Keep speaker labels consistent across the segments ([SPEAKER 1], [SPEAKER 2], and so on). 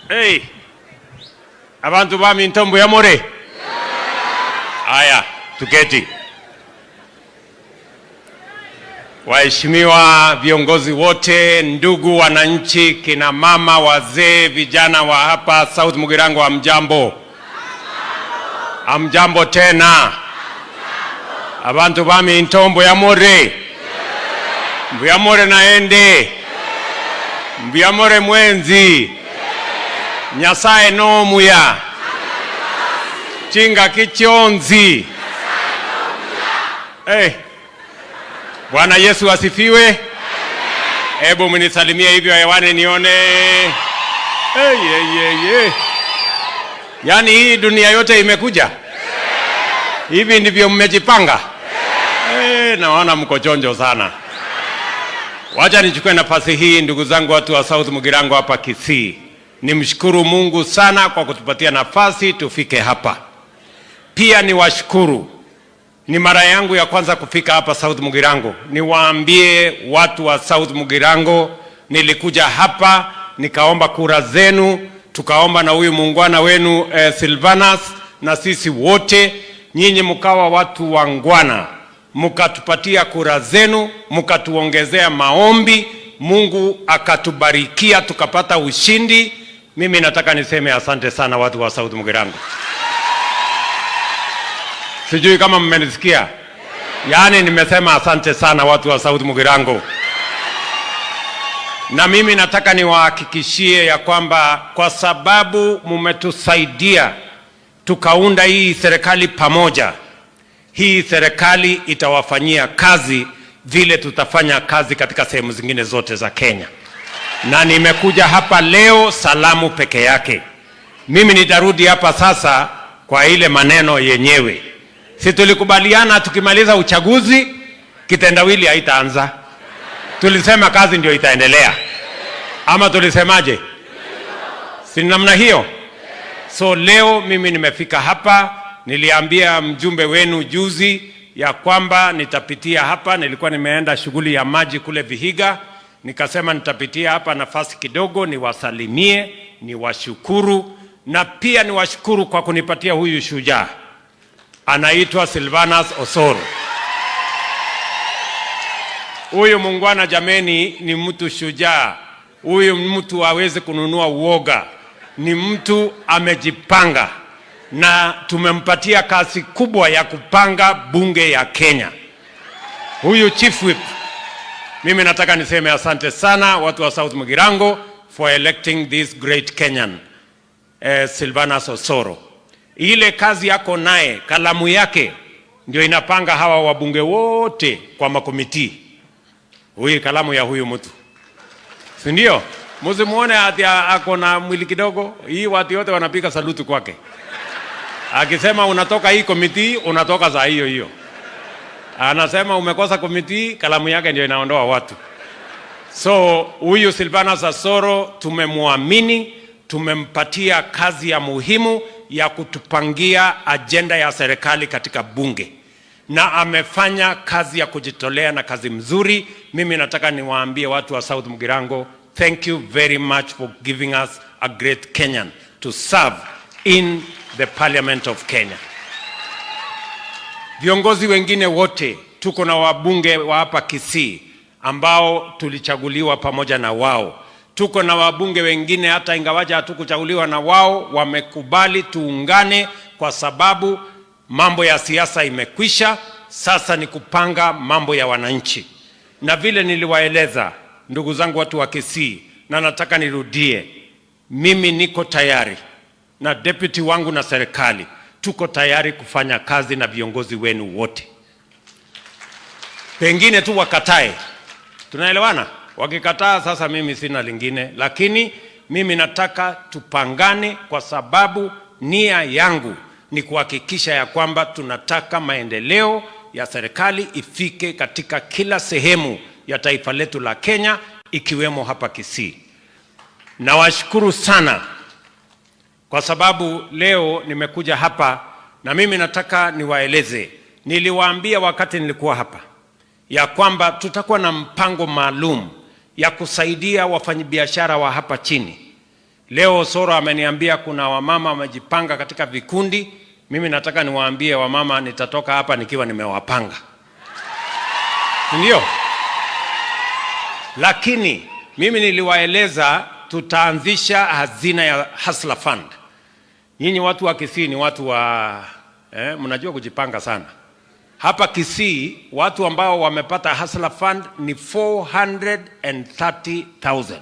[SPEAKER 1] Hey, abantu bami ntombo ya more. Aya, tuketi. Waheshimiwa viongozi wote, ndugu wananchi, kina mama, wazee, vijana wa hapa South Mugirango, hamjambo? Hamjambo tena. Abantu bami ntombo ya more. Mbuya more naende. Mbuya more mwenzi. Nyasaye no muya. Chinga kichonzi. Bwana Yesu asifiwe. Hebu mnisalimie hivyo hewani nione. Yaani hii dunia yote imekuja. Hivi ndivyo mmejipanga. Naona mko chonjo sana. Wacha nichukue nafasi hii, ndugu zangu watu wa South Mugirango hapa Kisii. Nimshukuru Mungu sana kwa kutupatia nafasi tufike hapa. Pia niwashukuru. Ni mara yangu ya kwanza kufika hapa South Mugirango. Niwaambie watu wa South Mugirango, nilikuja hapa nikaomba kura zenu, tukaomba na huyu muungwana wenu Silvanus, na sisi wote nyinyi mkawa watu wangwana, mkatupatia kura zenu, mkatuongezea maombi, Mungu akatubarikia tukapata ushindi. Mimi nataka niseme asante sana watu wa South Mugirango. Sijui kama mmenisikia. Yaani nimesema asante sana watu wa South Mugirango. Na mimi nataka niwahakikishie ya kwamba kwa sababu mumetusaidia tukaunda hii serikali pamoja, hii serikali itawafanyia kazi vile tutafanya kazi katika sehemu zingine zote za Kenya. Na nimekuja hapa leo salamu peke yake. Mimi nitarudi hapa sasa kwa ile maneno yenyewe. Si tulikubaliana tukimaliza uchaguzi kitendawili haitaanza. Tulisema kazi ndio itaendelea. Ama tulisemaje? Si namna hiyo? So leo mimi nimefika hapa, niliambia mjumbe wenu juzi ya kwamba nitapitia hapa. Nilikuwa nimeenda shughuli ya maji kule Vihiga. Nikasema nitapitia hapa nafasi kidogo niwasalimie, niwashukuru, na pia niwashukuru kwa kunipatia huyu shujaa. Anaitwa Silvanus Osoro. Huyu muungwana jameni ni mtu shujaa. Huyu mtu hawezi kununua uoga. Ni mtu amejipanga. Na tumempatia kazi kubwa ya kupanga bunge ya Kenya. Huyu chief whip. Mimi nataka niseme asante sana watu wa South Mugirango for electing this great Kenyan, Silvanus Osoro. Ile kazi yako naye, kalamu yake ndio inapanga hawa wabunge wote kwa makomiti. Huyu kalamu ya huyu mtu. Si ndio? Msimuone ati ako na mwili kidogo. Hii watu wote wanapiga saluti kwake. Akisema unatoka hii komiti, unatoka saa hiyo hiyo. Anasema umekosa komiti, kalamu yake ndio inaondoa watu. So huyu Silvanus Osoro tumemwamini, tumempatia kazi ya muhimu ya kutupangia agenda ya serikali katika bunge. Na amefanya kazi ya kujitolea na kazi mzuri. Mimi nataka niwaambie watu wa South Mugirango, thank you very much for giving us a great Kenyan to serve in the Parliament of Kenya. Viongozi wengine wote, tuko na wabunge wa hapa Kisii ambao tulichaguliwa pamoja na wao. Tuko na wabunge wengine hata ingawaja hatukuchaguliwa na wao, wamekubali tuungane kwa sababu mambo ya siasa imekwisha. Sasa ni kupanga mambo ya wananchi. Na vile niliwaeleza ndugu zangu watu wa Kisii, na nataka nirudie, mimi niko tayari na deputy wangu na serikali tuko tayari kufanya kazi na viongozi wenu wote. Pengine tu wakatae. Tunaelewana? Wakikataa sasa mimi sina lingine, lakini mimi nataka tupangane kwa sababu nia yangu ni kuhakikisha ya kwamba tunataka maendeleo ya serikali ifike katika kila sehemu ya taifa letu la Kenya, ikiwemo hapa Kisii. Nawashukuru sana kwa sababu leo nimekuja hapa, na mimi nataka niwaeleze. Niliwaambia wakati nilikuwa hapa ya kwamba tutakuwa na mpango maalum ya kusaidia wafanyabiashara wa hapa chini Leo Soro ameniambia kuna wamama wamejipanga katika vikundi. Mimi nataka niwaambie wamama, nitatoka hapa nikiwa nimewapanga. Ndio. Lakini mimi niliwaeleza tutaanzisha hazina ya Hustler Fund. Nyinyi watu wa Kisii ni watu wa mnajua kujipanga sana. Hapa Kisii watu ambao wamepata Hustler Fund ni 430,000.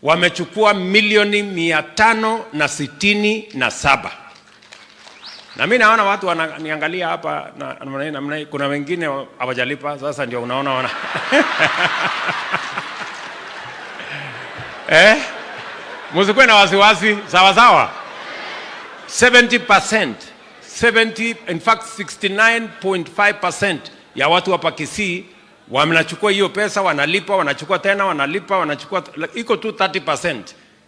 [SPEAKER 1] Wamechukua milioni 567. Na mimi naona watu wananiangalia hapa na kuna wengine hawajalipa, sasa ndio unaona wana Msikuwe na wasiwasi, sawa sawa. 70%, in fact 69.5% ya watu hapa Kisii wanachukua hiyo pesa, wanalipa, wanachukua tena, wanalipa, wanachukua, iko tu 30%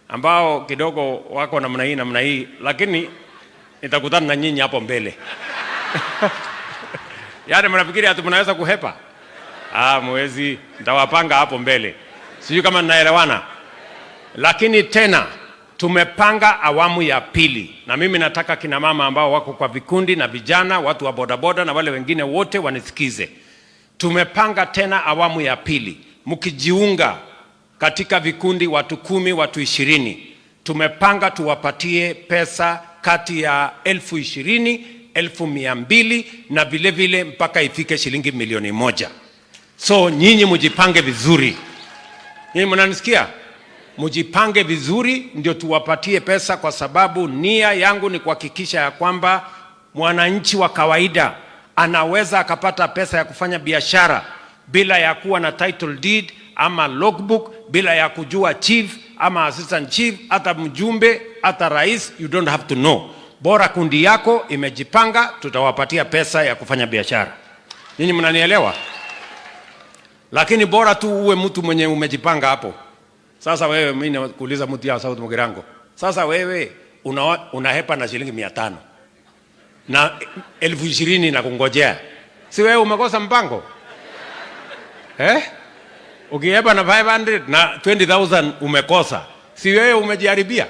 [SPEAKER 1] ambao kidogo wako namna hii, lakini nitakutana na nyinyi hapo mbele. Yaani mnafikiri ati mnaweza kuhepa? Mwezi nitawapanga hapo mbele. Sijui kama ninaelewana. Lakini tena tumepanga awamu ya pili, na mimi nataka kina mama ambao wako kwa vikundi na vijana, watu wa bodaboda na wale wengine wote wanisikize. Tumepanga tena awamu ya pili. Mkijiunga katika vikundi watu 10, watu 20, tumepanga tuwapatie pesa kati ya 20,000, 1,200 na vile vile mpaka ifike shilingi milioni 1. So nyinyi mjipange vizuri. Nyinyi mnanisikia? Mjipange vizuri ndio tuwapatie pesa, kwa sababu nia yangu ni kuhakikisha ya kwamba mwananchi wa kawaida anaweza akapata pesa ya kufanya biashara bila ya kuwa na title deed ama logbook, bila ya kujua chief ama assistant chief, hata mjumbe, hata rais, you don't have to know. Bora kundi yako imejipanga, tutawapatia pesa ya kufanya biashara. Ninyi mnanielewa? Lakini bora tu uwe mtu mwenye umejipanga hapo. Sasa wewe, mimi nakuuliza mtu ya South Mugirango. Sasa wewe unahepa na shilingi 500 na 20,000 na kungojea. Si wewe umekosa mpango? Ukihepa na 500 na 20,000 umekosa. Si wewe umejiharibia?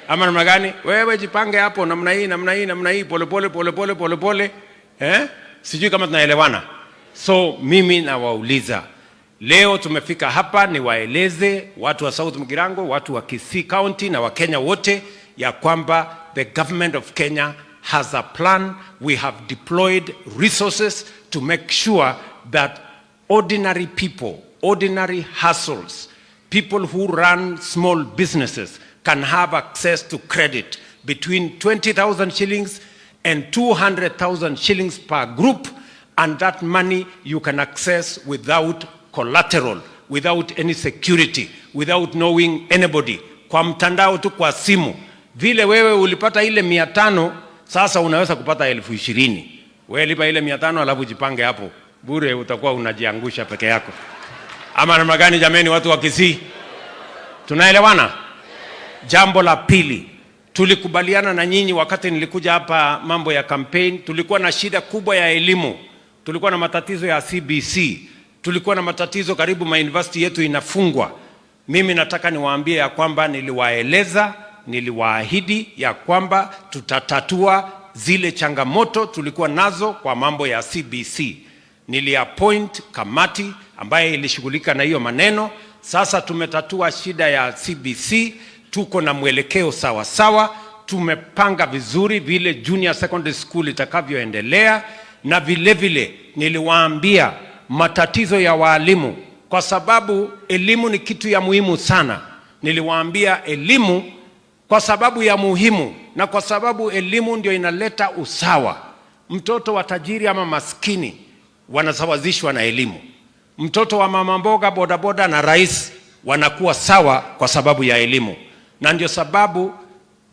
[SPEAKER 1] Ama namna gani? Wewe jipange hapo namna hii pole. Sijui kama tunaelewana. So mimi nawauliza, leo tumefika hapa niwaeleze watu wa South Mugirango, watu wa Kisii County na wa Kenya wote ya kwamba the government of Kenya has a plan. We have deployed resources to make sure that ordinary people, ordinary hustles, people who run small businesses can have access to credit between 20,000 shillings and 200,000 shillings per group, and that money you can access without collateral, without any security, without knowing anybody, kwa mtandao tu, kwa simu. Vile wewe ulipata ile 500, sasa unaweza kupata 20,000. Wewe lipa ile 500 alafu jipange hapo. Bure utakuwa unajiangusha peke yako. Ama namna gani jameni watu wa Kisii? Tunaelewana? Jambo la pili, tulikubaliana na nyinyi wakati nilikuja hapa mambo ya campaign, tulikuwa na shida kubwa ya elimu. Tulikuwa na matatizo ya CBC. Tulikuwa na matatizo karibu university yetu inafungwa. Mimi nataka niwaambie ya kwamba niliwaeleza, niliwaahidi ya kwamba tutatatua zile changamoto tulikuwa nazo kwa mambo ya CBC. Niliappoint kamati ambaye ilishughulika na hiyo maneno. Sasa tumetatua shida ya CBC, tuko na mwelekeo sawa sawa, tumepanga vizuri vile junior secondary school itakavyoendelea, na vile vile niliwaambia matatizo ya walimu, kwa sababu elimu ni kitu ya muhimu sana. Niliwaambia elimu kwa sababu ya muhimu, na kwa sababu elimu ndio inaleta usawa. Mtoto wa tajiri ama maskini wanasawazishwa na elimu. Mtoto wa mama mboga, bodaboda na rais wanakuwa sawa kwa sababu ya elimu. Na ndio sababu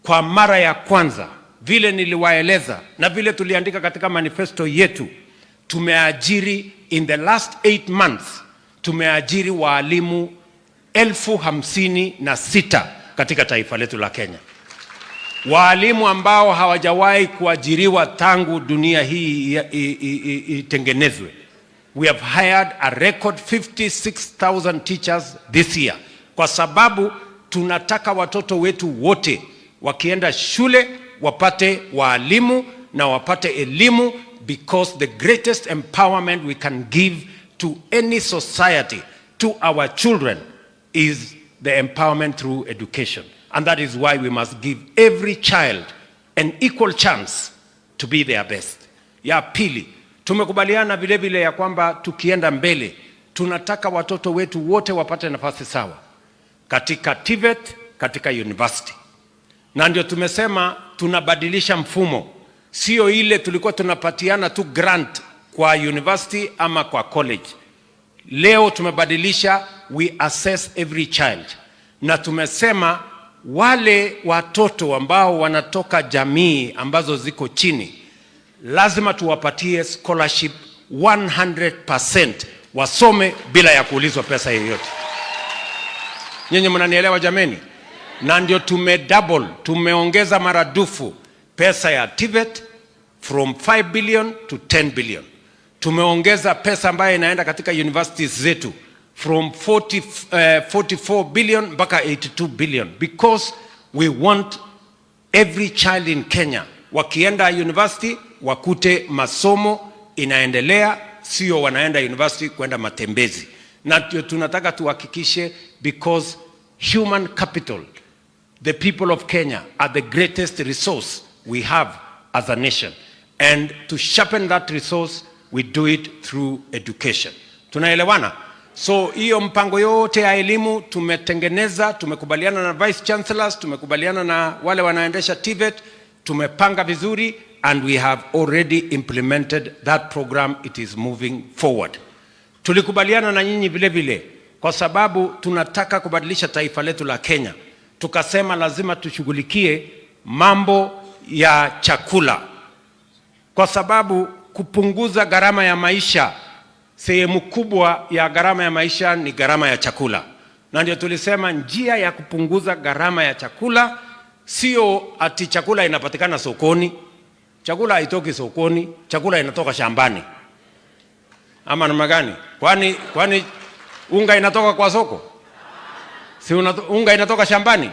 [SPEAKER 1] kwa mara ya kwanza, vile niliwaeleza na vile tuliandika katika manifesto yetu, tumeajiri in the last 8 months, tumeajiri walimu 56,000 katika taifa letu la Kenya. Walimu ambao hawajawahi kuajiriwa tangu dunia hii itengenezwe. We have hired a record 56,000 teachers this year, kwa sababu tunataka watoto wetu wote wakienda shule wapate walimu na wapate elimu, because the greatest empowerment we can give to any society, to our children, is the empowerment through education. And that is why we must give every child an equal chance to be their best. Ya pili, tumekubaliana vile vile ya kwamba tukienda mbele, tunataka watoto wetu wote wapate nafasi sawa katika TVET, katika university. Na ndio tumesema tunabadilisha mfumo. Sio ile tulikuwa tunapatiana tu grant kwa university ama kwa college. Leo tumebadilisha, we assess every child. Na tumesema wale watoto ambao wanatoka jamii ambazo ziko chini, lazima tuwapatie scholarship 100%, wasome bila ya kuulizwa pesa yoyote. Nyinyi mnanielewa jameni? Na ndio tumeongeza maradufu pesa ya TVET from 5 billion to 10 billion. Tumeongeza pesa ambayo inaenda katika universities zetu from 44 billion mpaka 82 billion, because we want every child in Kenya wakienda university wakute masomo inaendelea, sio wanaenda university kwenda matembezi. Na tunataka tuhakikishe, because human capital, the people of Kenya are the greatest resource we have as a nation, and to sharpen that resource we do it through education. Tunaelewana? So hiyo mpango yote ya elimu tumetengeneza, tumekubaliana na vice chancellors, tumekubaliana na wale wanaendesha TVET, tumepanga vizuri, and we have already implemented that program. It is moving forward. Tulikubaliana na nyinyi vile vile kwa sababu tunataka kubadilisha taifa letu la Kenya. Tukasema lazima tushughulikie mambo ya chakula, kwa sababu kupunguza gharama ya maisha, sehemu kubwa ya gharama ya maisha ni gharama ya chakula. Na ndio tulisema njia ya kupunguza gharama ya chakula sio ati chakula inapatikana sokoni. Chakula haitoki sokoni, chakula inatoka shambani. Ama namna gani? Kwani unga inatoka kwa soko? Si unga inatoka shambani?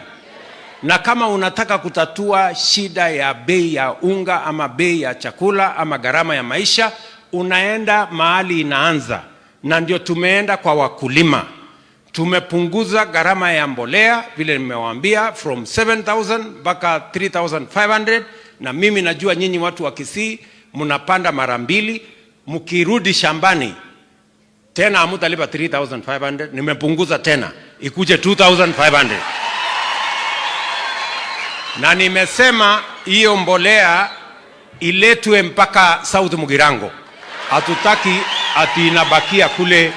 [SPEAKER 1] Na kama unataka kutatua shida ya bei ya unga ama bei ya chakula ama gharama ya maisha, unaenda mahali inaanza. Na ndio tumeenda kwa wakulima. Tumepunguza gharama ya mbolea vile nimewaambia from 7,000 mpaka 3,500, na mimi najua nyinyi watu wa Kisii mnapanda mara mbili, mkirudi shambani tena hamtalipa 3,500, nimepunguza tena ikuje 2,500. Na nimesema hiyo mbolea iletwe mpaka South Mugirango. Hatutaki ati inabakia kule,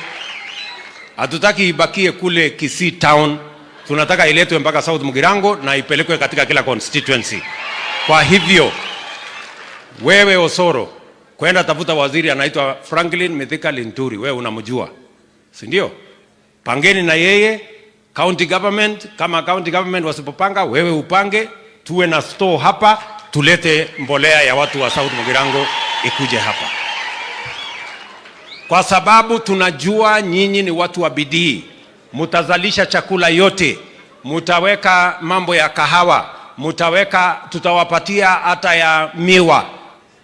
[SPEAKER 1] hatutaki ibakie kule Kisii town. Tunataka iletwe mpaka South Mugirango na ipelekwe katika kila constituency. Kwa hivyo wewe Osoro, kwenda tafuta waziri anaitwa Franklin Mithika Linturi, wewe unamjua, si ndio? Pangeni na yeye county government. Kama county government wasipopanga, wewe upange, tuwe na store hapa, tulete mbolea ya watu wa South Mugirango ikuje hapa, kwa sababu tunajua nyinyi ni watu wa bidii. Mutazalisha chakula yote, mutaweka mambo ya kahawa, mutaweka, tutawapatia hata ya miwa,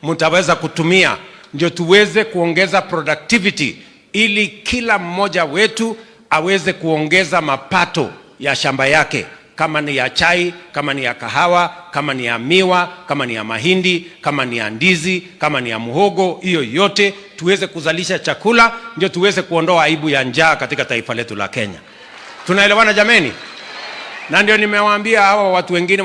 [SPEAKER 1] mutaweza kutumia, ndio tuweze kuongeza productivity, ili kila mmoja wetu aweze kuongeza mapato ya shamba yake, kama ni ya chai, kama ni ya kahawa, kama ni ya miwa, kama ni ya mahindi, kama ni ya ndizi, kama ni ya muhogo, hiyo yote tuweze kuzalisha chakula, ndio tuweze kuondoa aibu ya njaa katika taifa letu la Kenya. Tunaelewana jameni? Na ndio nimewaambia hawa watu wengine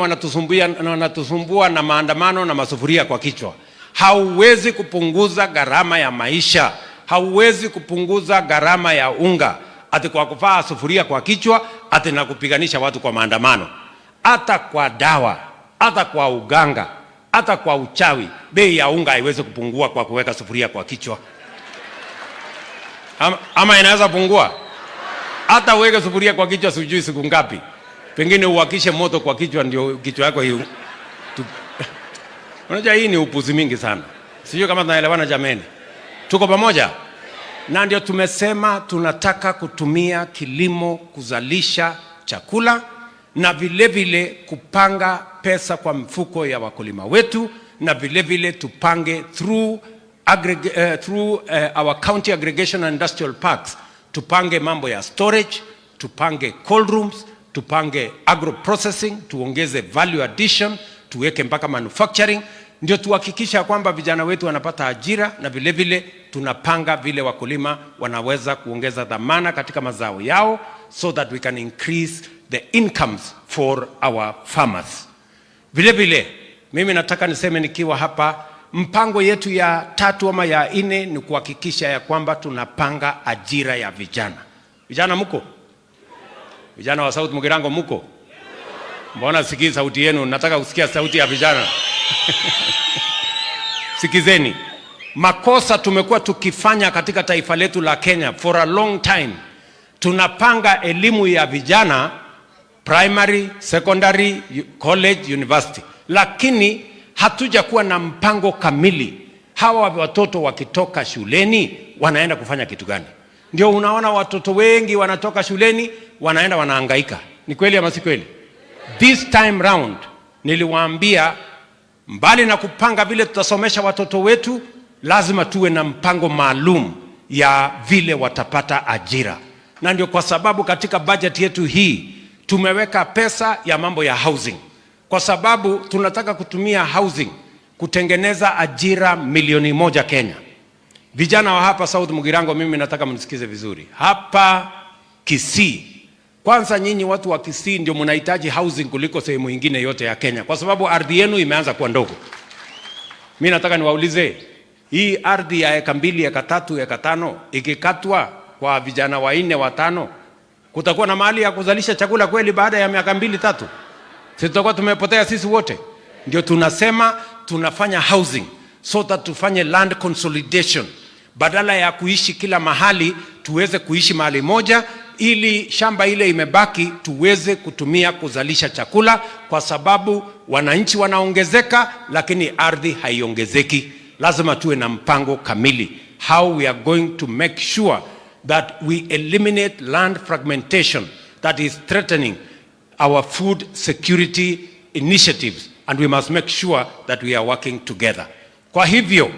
[SPEAKER 1] wanatusumbua na maandamano na masufuria kwa kichwa. Hauwezi kupunguza gharama ya maisha, hauwezi kupunguza gharama ya unga ati kwa kufaa sufuria kwa kichwa, ati na kupiganisha watu kwa maandamano. Hata kwa dawa, hata kwa uganga, hata kwa uchawi, bei ya unga haiwezi kupungua kwa kuweka sufuria kwa kichwa. Ama inaweza pungua? Hata uweke sufuria kwa kichwa sijui siku ngapi, pengine uwakishe moto kwa kichwa ndio kichwa yako hiyo. Unajua hii ni upuzi mingi sana. Sijui kama tunaelewana jameni. Tuko pamoja? Na ndio tumesema tunataka kutumia kilimo kuzalisha chakula, na vile vile kupanga pesa kwa mfuko ya wakulima wetu, na vile vile tupange through our county aggregation and industrial parks, tupange mambo ya storage, tupange cold rooms, tupange agro processing, tuongeze value addition, tuweke mpaka manufacturing, ndio tuhakikisha kwamba vijana wetu wanapata ajira, na vile vile tunapanga vile wakulima wanaweza kuongeza dhamana katika mazao yao, so that we can increase the incomes for our farmers. Vile vile mimi nataka niseme nikiwa hapa, mpango yetu ya 3 ama ya 4 ni kuhakikisha ya kwamba tunapanga ajira ya vijana. Vijana mko? Vijana wa South Mugirango mko? Mbona sikii sauti yenu? Nataka kusikia sauti ya vijana. Sikizeni. Makosa tumekuwa tukifanya katika taifa letu la Kenya for a long time. Tunapanga elimu ya vijana, primary, secondary, college, university, lakini hatuja kuwa na mpango kamili. Hawa watoto wakitoka shuleni wanaenda kufanya kitu gani? Ndio unaona watoto wengi wanatoka shuleni wanaenda wanahangaika. Ni kweli ama si kweli? This time round niliwaambia, mbali na kupanga vile tutasomesha watoto wetu, lazima tuwe na mpango maalum ya vile watapata ajira. Na ndio kwa sababu katika budget yetu hii tumeweka pesa ya mambo ya housing, kwa sababu tunataka kutumia housing kutengeneza ajira 1,000,000 Kenya. Vijana wa hapa South Mugirango, mimi nataka mnisikize vizuri. Hapa Kisii, kwanza nyinyi watu wa Kisii ndio mnahitaji housing kuliko sehemu nyingine yote ya Kenya, kwa sababu ardhi yenu imeanza kuwa ndogo. Mimi nataka niwaulize, hii ardhi ya eka 2, eka 3, eka 5 ikikatwa kwa vijana 4, 5, kutakuwa na mahali ya kuzalisha chakula kweli baada ya miaka 2, 3? Sisi tutakuwa tumepotea sisi wote. Ndio tunasema tunafanya housing so that tufanye land consolidation, badala ya kuishi kila mahali tuweze kuishi mahali moja, ili shamba ile imebaki tuweze kutumia kuzalisha chakula, kwa sababu wananchi wanaongezeka lakini ardhi haiongezeki. Lazima tuwe na mpango kamili how we are going to make sure that we eliminate land fragmentation that is threatening our food security initiatives, and we must make sure that we are working together. Kwa hivyo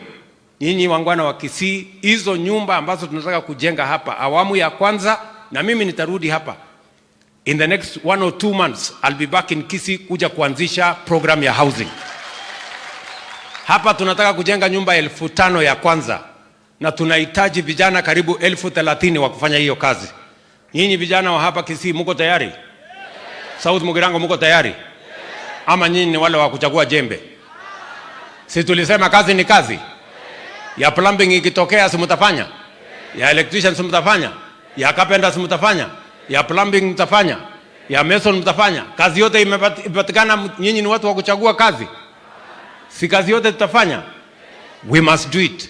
[SPEAKER 1] nyinyi wangwana wa Kisii, hizo nyumba ambazo tunataka kujenga hapa awamu ya kwanza, na mimi nitarudi hapa in the next 1 or 2 months, I'll be back in Kisii kuja kuanzisha program ya housing. Hapa tunataka kujenga nyumba 5,000 ya kwanza, na tunahitaji vijana karibu 30,000 wa kufanya hiyo kazi. Nyinyi vijana wa hapa Kisii mko tayari? South Mugirango mko tayari? Ama nyinyi ni wale wa kuchagua jembe? Si tulisema kazi ni kazi? Ya plumbing ikitokea si mtafanya? Ya electrician si mtafanya? Ya carpenter si mtafanya? Ya plumbing mtafanya? Ya mason mtafanya? Kazi yote imepatikana, nyinyi ni watu wa kuchagua kazi? Si kazi yote tutafanya? We must do it.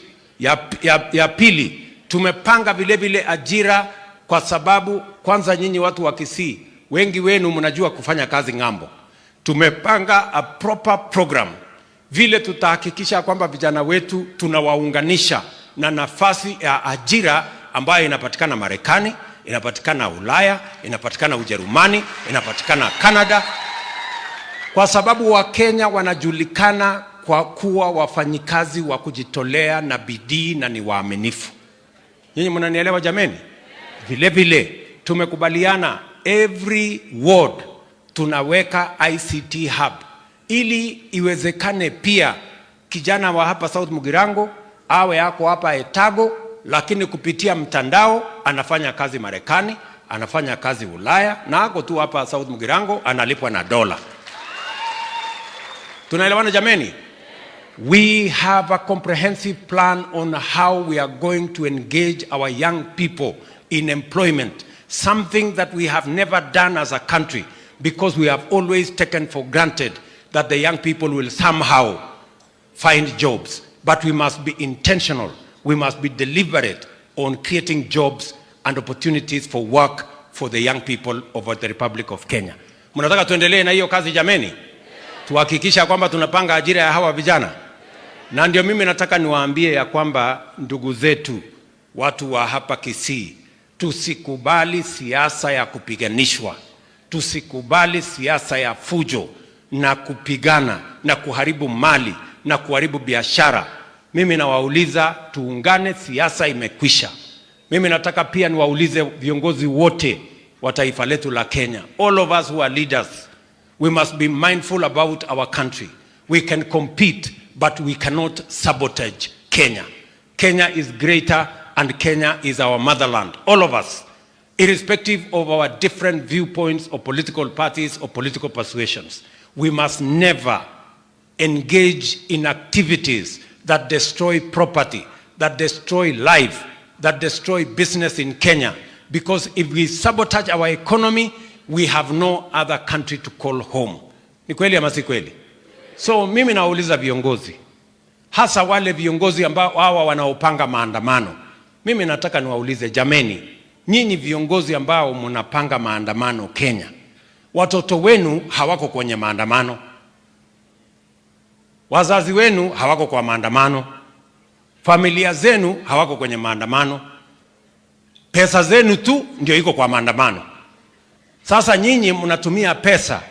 [SPEAKER 1] Ya pili, tumepanga vile vile ajira, kwa sababu kwanza nyinyi watu wa Kisii wengi wenu mnajua kufanya kazi ng'ambo. Tumepanga a proper program vile tutahakikisha kwamba vijana wetu tunawaunganisha na nafasi ya ajira ambayo inapatikana Marekani, inapatikana Ulaya, inapatikana Ujerumani, inapatikana Canada, kwa sababu Wakenya wanajulikana kwa kuwa wafanyikazi wa kujitolea na bidii na ni waaminifu. Nyinyi mnanielewa jameni? Vile vile tumekubaliana every ward tunaweka ICT hub, ili iwezekane pia kijana wa hapa South Mugirango awe yako hapa Etago, lakini kupitia mtandao anafanya kazi Marekani, anafanya kazi Ulaya, na ako tu hapa South Mugirango analipwa na dola. Tunaelewana jameni? We have a comprehensive plan on how we are going to engage our young people in employment, something that we have never done as a country, because we have always taken for granted that the young people will somehow find jobs. But we must be intentional. We must be deliberate on creating jobs and opportunities for work for the young people of the Republic of Kenya. Mnataka tuendelee na hiyo kazi jameni? Tuhakikisha kwamba tunapanga ajira ya hawa vijana. Na ndio mimi nataka niwaambie ya kwamba ndugu zetu watu wa hapa Kisii, tusikubali siasa ya kupiganishwa. Tusikubali siasa ya fujo na kupigana na kuharibu mali na kuharibu biashara. Mimi nawauliza tuungane, siasa imekwisha. Mimi nataka pia niwaulize viongozi wote wa taifa letu la Kenya. All of us who are leaders, we must be mindful about our country. We can compete, but we cannot sabotage Kenya. Kenya is greater and Kenya is our motherland. All of us, irrespective of our different viewpoints or political parties or political persuasions, we must never engage in activities that destroy property, that destroy life, that destroy business in Kenya. Because if we sabotage our economy, we have no other country to call home. Ni kweli ama si kweli? So mimi nauliza viongozi, hasa wale viongozi ambao hawa wanaopanga maandamano. Mimi nataka niwaulize, jameni, nyinyi viongozi ambao mnapanga maandamano Kenya, watoto wenu hawako kwenye maandamano, wazazi wenu hawako kwa maandamano, familia zenu hawako kwenye maandamano, pesa zenu tu ndio iko kwa maandamano. Sasa nyinyi mnatumia pesa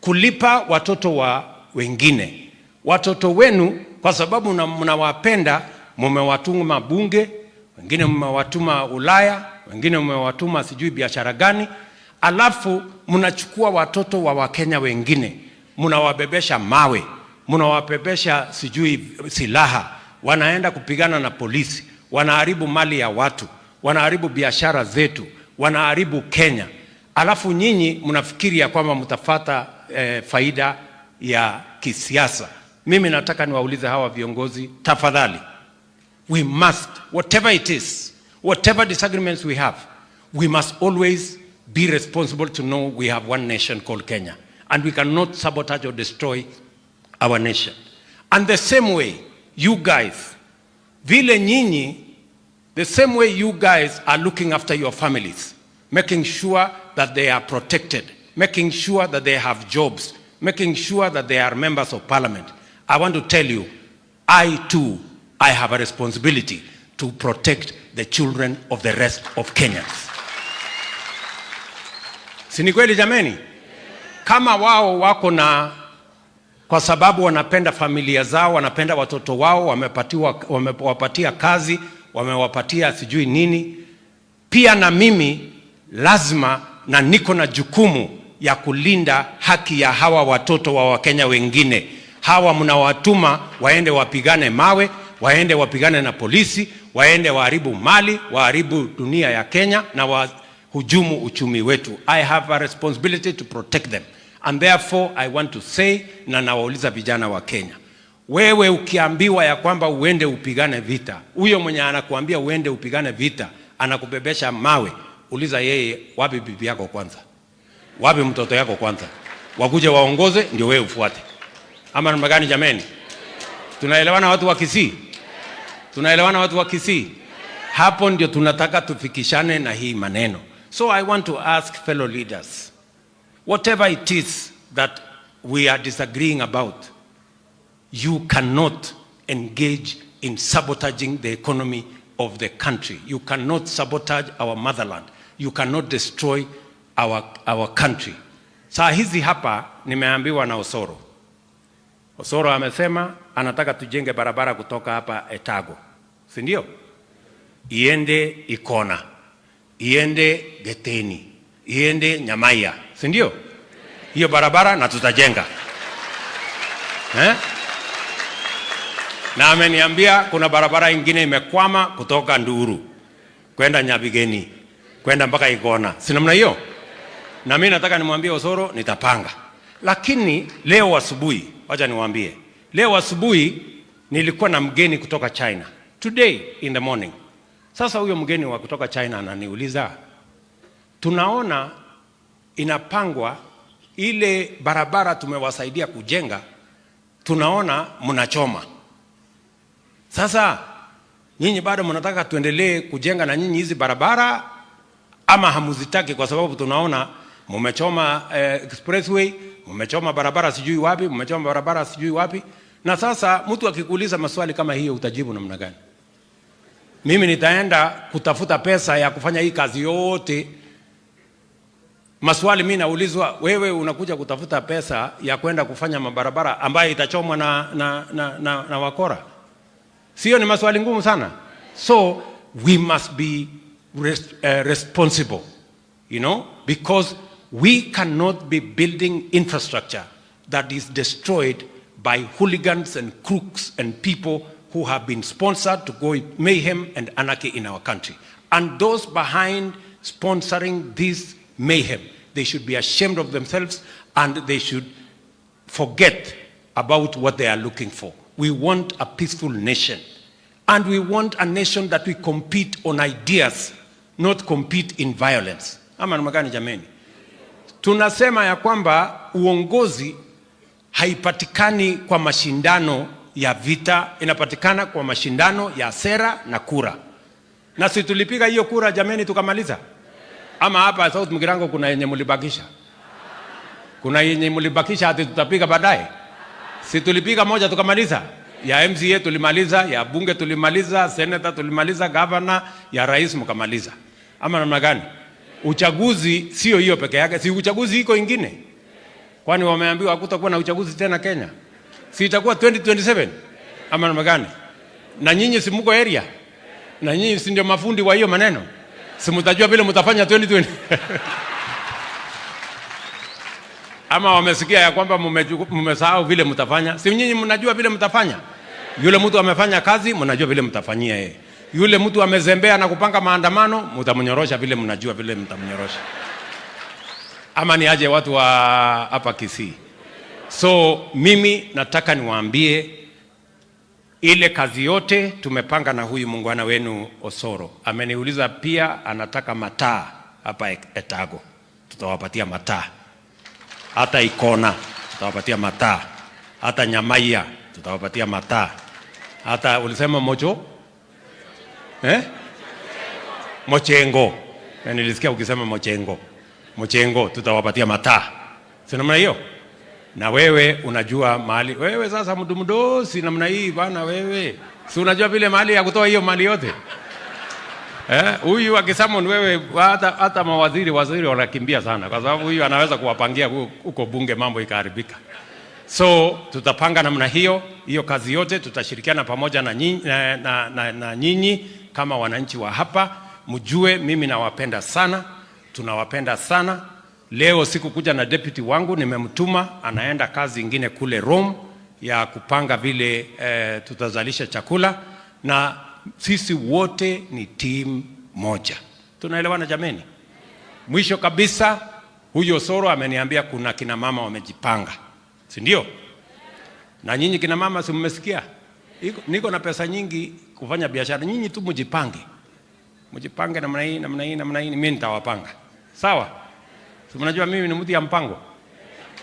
[SPEAKER 1] kulipa watoto wa wengine. Watoto wenu kwa sababu mnawapenda, mmewatuma bunge, wengine mmewatuma Ulaya, wengine mmewatuma sijui biashara gani, alafu mnachukua watoto wa Wakenya wengine, mnawabebesha mawe, mnawabebesha sijui silaha, wanaenda kupigana na polisi, wanaharibu mali ya watu, wanaharibu biashara zetu, wanaharibu Kenya. Alafu nyinyi mnafikiri ya kwamba mtafata faida ya kisiasa. Mimi nataka niwaulize hawa viongozi, tafadhali, we must, whatever it is, whatever disagreements we have, we must always be responsible to know we have one nation called Kenya, and we cannot sabotage or destroy our nation. And the same way, you guys, vile nyinyi, the same way you guys are looking after your families, making sure that they are protected, making sure that they have jobs, making sure that they are members of parliament. I want to tell you, I too, I have a responsibility to protect the children of the rest of Kenyans. Si ni kweli jameni? Kama wao wako na, kwa sababu wanapenda familia zao, wanapenda watoto wao, wamewapatia kazi, wamewapatia sijui nini, pia na mimi lazima na niko na jukumu ya kulinda haki ya hawa watoto wa Wakenya wengine. Hawa mnawatuma waende wapigane mawe, waende wapigane na polisi, waende waharibu mali, waharibu dunia ya Kenya na wahujumu uchumi wetu. I have a responsibility to protect them. And therefore I want to say, na nawauliza vijana wa Kenya, wewe ukiambiwa ya kwamba uende upigane vita, huyo mwenye anakuambia uende upigane vita, anakubebesha mawe, uliza yeye, wapi bibi yako kwanza? Wapi mtoto yako kwanza? Wakuje waongoze ndio wewe ufuate. Ama namna gani jameni? Tunaelewana watu wa Kisii? Tunaelewana watu wa Kisii? Hapo ndio tunataka tufikishane na hii maneno. So I want to ask fellow leaders, whatever it is that we are disagreeing about, you cannot engage in sabotaging the economy of the country. You cannot sabotage our motherland. You cannot destroy our country. Saa hizi hapa nimeambiwa na Osoro. Osoro amesema anataka tujenge barabara kutoka hapa Etago. Si ndio? Iende Ikona, iende Geteni, iende Nyamaiya. Si ndio? Hiyo barabara na tutajenga. Na ameniambia kuna barabara ingine imekwama kutoka Nduru kwenda Nyabigeni, kwenda mpaka Ikona. Si namna hiyo? Na mimi nataka nimwambie Osoro nitapanga. Lakini leo asubuhi, wacha niwaambie, leo asubuhi nilikuwa na mgeni kutoka China. Today in the morning. Sasa huyo mgeni wa kutoka China ananiuliza, tunaona inapangwa ile barabara tumewasaidia kujenga, tunaona mnachoma. Sasa nyinyi bado mnataka tuendelee kujenga na nyinyi hizi barabara ama hamuzitaki? Kwa sababu tunaona mmechoma expressway, mmechoma barabara sijui wapi, mmechoma barabara sijui wapi. Na sasa mtu akikuuliza maswali kama hiyo utajibu namna gani? Mimi nitaenda kutafuta pesa ya kufanya hii kazi yote Maswali mimi naulizwa, wewe unakuja kutafuta pesa ya kwenda kufanya mabarabara ambayo itachomwa na wakora. Sio ni maswali ngumu sana? So we must be responsible, you know, because we cannot be building infrastructure that is destroyed by hooligans and crooks and people who have been sponsored to go mayhem and anarchy in our country. And those behind sponsoring this mayhem, they should be ashamed of themselves and they should forget about what they are looking for. We want a peaceful nation. And we want a nation that we compete on ideas, not compete in violence. Ama namagani jameni? Tunasema ya kwamba uongozi haipatikani kwa mashindano ya vita, inapatikana kwa mashindano ya sera na kura. Na si tulipiga hiyo kura jameni tukamaliza? Ama hapa South Mugirango kuna yenye mulibakisha? Kuna yenye mulibakisha hati tutapiga baadaye? Si tulipiga moja tukamaliza? Ya MCA tulimaliza, ya bunge tulimaliza, senator tulimaliza, governor, ya rais mkamaliza. Ama namna gani? Uchaguzi sio hiyo peke yake, si uchaguzi iko ingine. Kwani wameambiwa hakutakuwa na uchaguzi tena Kenya? Si itakuwa 2027? Ama namna gani? Na nyinyi si mko area? Na nyinyi si ndio mafundi wa hiyo maneno? Si mtajua vile mtafanya 2020? Ama wamesikia ya kwamba mmesahau vile mtafanya? Si nyinyi mnajua vile mtafanya? Yule mtu amefanya kazi, mnajua vile mtafanyia yeye. Yule mtu amezembea na kupanga maandamano, mtamnyorosha vile mnajua vile mtamnyorosha. Ama ni aje watu wa hapa Kisii? So mimi nataka niwaambie ile kazi yote tumepanga na huyu muungwana wenu Osoro. Ameniuliza pia anataka mataa hapa Etago. Tutawapatia mataa. Hata Ikona tutawapatia mataa. Hata Nyamaiya tutawapatia mataa. Hata ulisema Mocho? Mochengo. Nilisikia ukisema Mochengo. Mochengo tutawapatia mataa. Si namna hiyo? Na wewe unajua mahali. Wewe sasa mdosi namna hii bana wewe. Si unajua vile mahali ya kutoa hiyo mali yote? Huyu akisamon wewe hata mawaziri wanakimbia sana kwa sababu huyu anaweza kuwapangia huko bunge mambo ikaharibika. So tutapanga namna hiyo kazi yote tutashirikiana pamoja na nyinyi kama wananchi wa hapa. Mjue mimi nawapenda sana, tunawapenda sana. Leo siku kuja na deputy wangu nimemtuma anaenda kazi ingine kule Rome ya kupanga vile tutazalisha chakula na sisi wote ni team moja. Tunaelewana jameni? Mwisho kabisa huyo Osoro ameniambia kuna kina mama wamejipanga. Si ndio? Na nyinyi kina mama si mmesikia? Niko na pesa nyingi kufanya biashara. Nyinyi tu mjipange. Mjipange namna hii mimi nitawapanga. Sawa? Si mnajua mimi ni mtu ya mpango.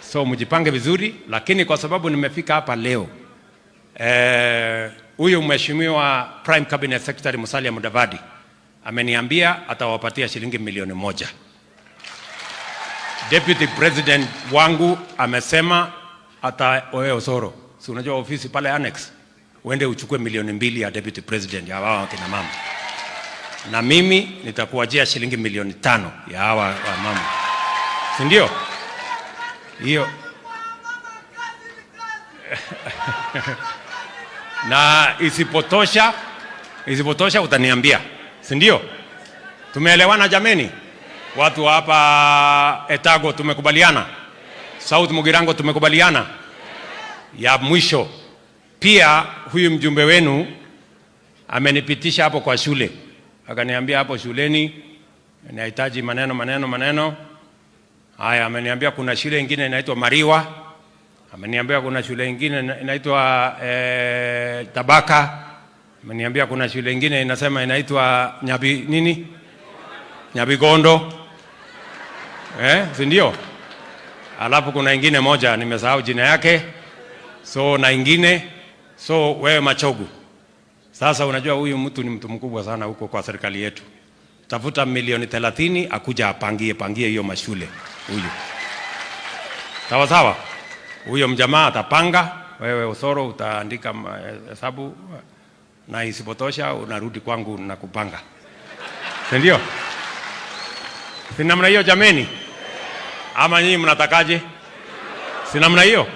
[SPEAKER 1] So mjipange vizuri, lakini kwa sababu nimefika hapa leo huyu mheshimiwa Prime Cabinet Secretary Musalia Mudavadi ameniambia atawapatia shilingi milioni 1. Deputy President wangu amesema wewe Osoro, si unajua ofisi pale annex, uende uchukue milioni 2 ya Deputy President ya hawa kina mama. Na mimi nitakuajia shilingi milioni 5 ya hawa wa mama. Si ndio? Hiyo. Na isipotosha utaniambia. Si ndio? Tumeelewana jameni? Watu hapa Etago tumekubaliana. South Mugirango tumekubaliana. Ya mwisho pia huyu mjumbe wenu amenipitisha hapo kwa shule. Akaniambia hapo shuleni nahitaji maneno. Haya, ameniambia kuna shule nyingine inaitwa Mariwa. Ameniambia kuna shule nyingine inaitwa Tabaka. Ameniambia kuna shule nyingine inasema inaitwa Nyabigondo. Si ndio? Alafu kuna ingine moja nimesahau jina yake. So na ingine. So wewe Machogu. Sasa unajua huyu mtu ni mtu mkubwa sana huko kwa serikali yetu. Tafuta milioni 30 akuja apangie hiyo mashule huyu. Sawa sawa? Huyo mjamaa atapanga, wewe Osoro utaandika hesabu na isipotosha unarudi kwangu na kupanga. Si ndio? Si namna hiyo jameni? Ama nyinyi mnatakaje? Si namna hiyo?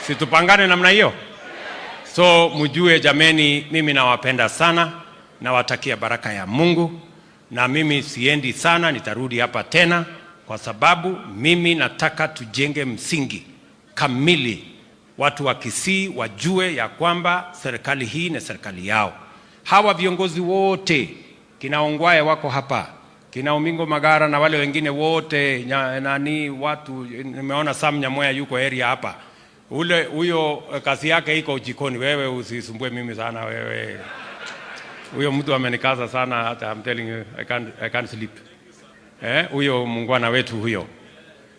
[SPEAKER 1] Si tupangane namna hiyo? So mjue jameni, mimi nawapenda sana, nawatakia baraka ya Mungu, na mimi siendi sana, nitarudi hapa tena kwa sababu mimi nataka tujenge msingi kamili. Watu wa Kisii wajue ya kwamba serikali hii ni serikali yao. Hawa viongozi wote, kina Ongwae wako hapa, kina Omingo Magara na wale wengine wote, watu, nimeona Sam Nyamoya yuko area hapa. Huyo kazi yake iko jikoni, wewe usisumbue mimi sana wewe. Huyo mtu amenikaza sana, hata I'm telling you I can't sleep. Huyo muungwana wetu huyo.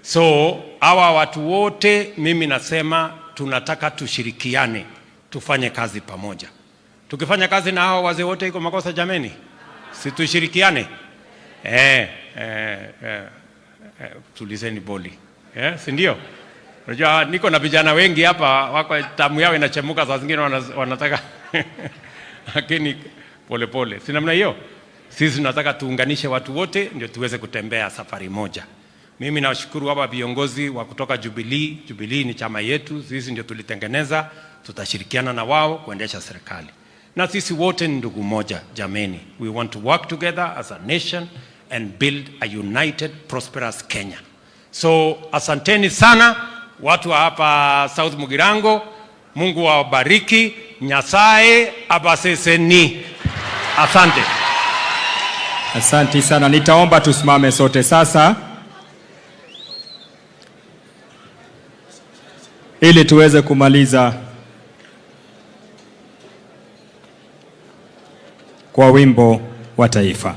[SPEAKER 1] So hawa watu wote mimi nasema tunataka tushirikiane, tufanye kazi pamoja. Tukifanya kazi na hawa wazee wote iko makosa jameni? Si tushirikiane? Tulizeni boli. Si ndio? Unajua niko na vijana wengi hapa wako tamu yao inachemuka, saa zingine wanataka lakini pole. Si namna hiyo? Sisi tunataka tuunganishe watu wote ndio tuweze kutembea safari moja. Mimi nawashukuru hapa viongozi wa kutoka Jubilee. Jubilee ni chama yetu, sisi ndio tulitengeneza, tutashirikiana na wao kuendesha serikali. Na sisi wote ni ndugu moja jameni. We want to work together as a nation and build a united, prosperous Kenya. So asanteni sana watu wa hapa South Mugirango. Mungu awabariki, Nyasaye abaseseni. Asante.
[SPEAKER 2] Asante sana. Nitaomba tusimame sote sasa ili tuweze kumaliza kwa wimbo wa taifa.